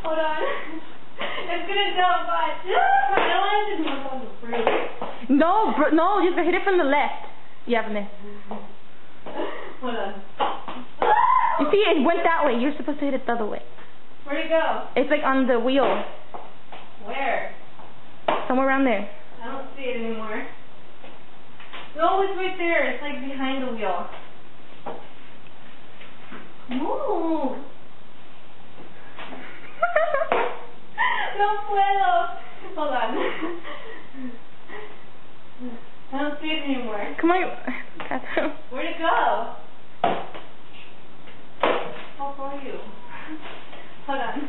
Hold on. It's gonna jump, watch. I don't want it to jump on the fruit. No, you hit it from the left. Yeah, from there. Hold on. You see, it went that way. You're supposed to hit it the other way. Where'd it go? It's like on the wheel. Where? Somewhere around there. I don't see it anymore. No, it's right there. It's like behind the wheel. Move. No puedo. Hold on. I don't see it anymore. Come on. Where'd it go? How far are you? Hold on.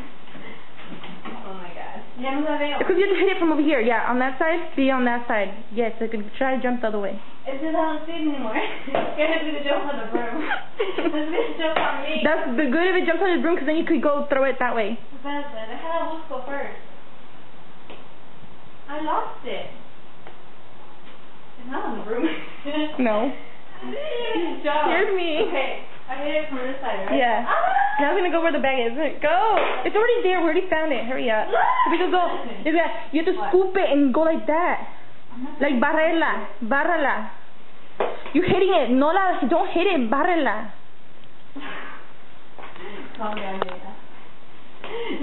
Oh my god. Ya no la veo. Because you have to hit it from over here. Yeah, on that side. Be on that side. Yes, I could try to jump the other way. It's just I don't see it anymore. It's gonna do the jump on the broom. It's gonna jump on me. That's the good if it jumps on the broom, because then you could go throw it that way. Espérate, déjala busco first. I lost it. It's not on the broom. No. Jump. Here's me. Okay, I hit it from this side, right? Yeah. Ah! Now I'm gonna go where the bag is. Go! It's already there. We already found it. Hurry up. We can go. You have to scoop it and go like that. Like barrela. Barrela. You're hitting it. Don't hit it. Barrela. Calm down, Nina.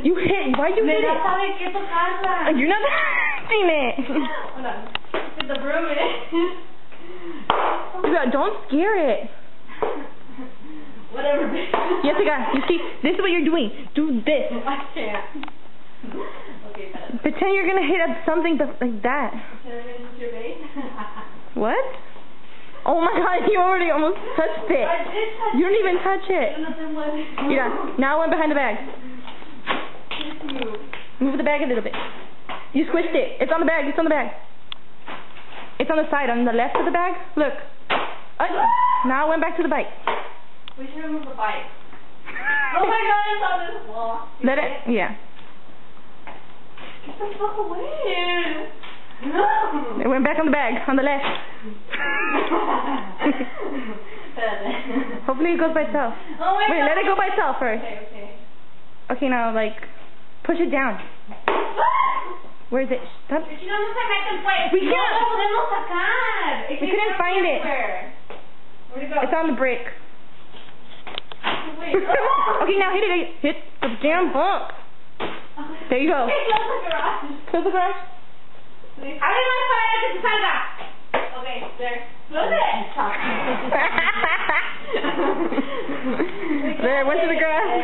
You hit. Why you hit it? Sabe que tocarla. You're not hitting it. Hold on. Get the broom in it. Don't scare it. Whatever, bitch. Yes, you see, this is what you're doing. Do this. I can't. Okay, better. Pretend you're gonna hit up something like that. Can I use your bait? What? Oh my god, you already almost touched it. I did touch it. You don't even touch it. Yeah, now I went behind the bag. Move the bag a little bit. You squished it. It's on the bag. It's on the bag. It's on the side, on the left of the bag. Look. Now I went back to the bike. We should remove the bike. Oh my god, it's on this wall. Let it? Yeah. Get the fuck away. No. It went back on the bag, on the left. Hopefully it goes by itself. Oh my Wait, god. let it go by itself first. Okay. Okay, now, like, push it down. Where is it? Stop. Si no se meten, pues. We can't. No lo podemos sacar. We couldn't find it. Where'd it go? It's on the brick. Wait. Okay, now hit it. Hit the damn bump. There you go. Close the garage. Close the garage. Ábrelo para que se salga. Okay, there. Close it. There, went to the garage.